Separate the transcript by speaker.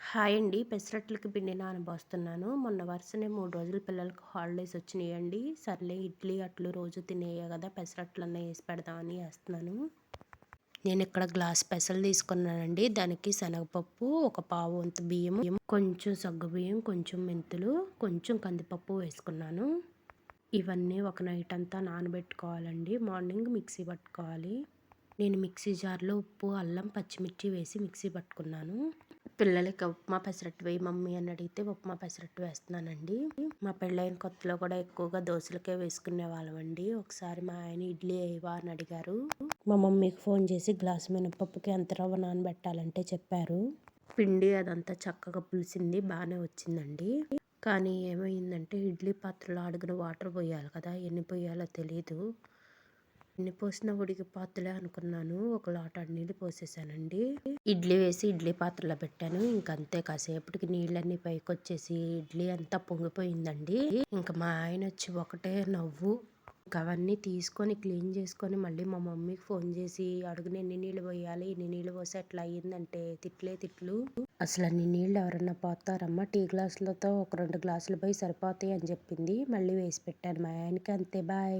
Speaker 1: Hi అండి. పెసరట్లకి పిండి నానబోస్తున్నాను. మొన్న వరుసనే 3 రోజులు పిల్లలకి హాలిడేస్ వచ్చినాయండి. సర్లే ఇడ్లీ, అట్లు రోజు తినేయే కదా! పెసరట్లన్నా ఏసి పెడదామని ఏస్తున్నాను. నేనిక్కడ గ్లాస్ పెసలు తీసుకున్నానండి. దానికి శనగపప్పు, ఒక పావు వంతు బియ్యం, కొంచెం సగ్గుబియ్యం, కొంచెం మెంతులు, కొంచెం కందిపప్పు వేసుకున్నాను. ఇవన్నీ ఒక నైట్ అంతా నానబెట్టుకోవాలండి. మార్నింగ్ మిక్సీ పట్టుకోవాలి. నేను మిక్సీ జార్లో ఉప్పు, అల్లం, పచ్చిమిర్చి వేసి మిక్సీ పట్టుకున్నాను. పిల్లలకి ఉప్మా పెసరట్టు వేయి మమ్మీ అని అడిగితే ఉప్మా పెసరట్టు వేస్తున్నానండి. మా పెళ్ళైన కొత్తలో కూడా ఎక్కువగా దోశలకే వేసుకునే వాళ్ళమండి. ఒకసారి మా ఆయన ఇడ్లీ వేయవా అని అడిగారు. మా మమ్మీకి ఫోన్ చేసి గ్లాసు మినపప్పుకి ఎంత రవ్వ నానబెట్టాలంటే చెప్పారు. పిండి అదంతా చక్కగా పులిసింది, బాగానే వచ్చిందండి. కానీ ఏమైందంటే ఇడ్లీ పాత్రలో అడుగున వాటర్ పోయాలి కదా, ఎన్ని పోయాలో తెలీదు. ఎన్ని పోసినా ఉడికిపోద్దిలే అనుకున్నాను. ఒక లోటాడు నీళ్ళు పోసేసానండి. ఇడ్లీ వేసి ఇడ్లీ పాత్రలో పెట్టాను. ఇంకంతే, కాసేపటికి నీళ్ళన్నీ పైకొచ్చేసి ఇడ్లీ అంతా పొంగిపోయిందండి. ఇంక మా ఆయన వచ్చి ఒకటే నవ్వు. ఇంక అవన్నీ తీసుకొని క్లీన్ చేసుకొని మళ్ళీ మా మమ్మీకి ఫోన్ చేసి అడుగున ఎన్ని నీళ్ళు పోయాలి, ఇన్ని నీళ్ళు పోసి ఎట్లా అయ్యిందంటే తిట్లు. అసలు అన్ని నీళ్ళు ఎవరన్నా పోతారమ్మా, టీ గ్లాసులతో ఒక 2 గ్లాసులు పోయి సరిపోతాయి అని చెప్పింది. మళ్ళీ వేసి పెట్టాను మా ఆయనకి. అంతే, బాయ్.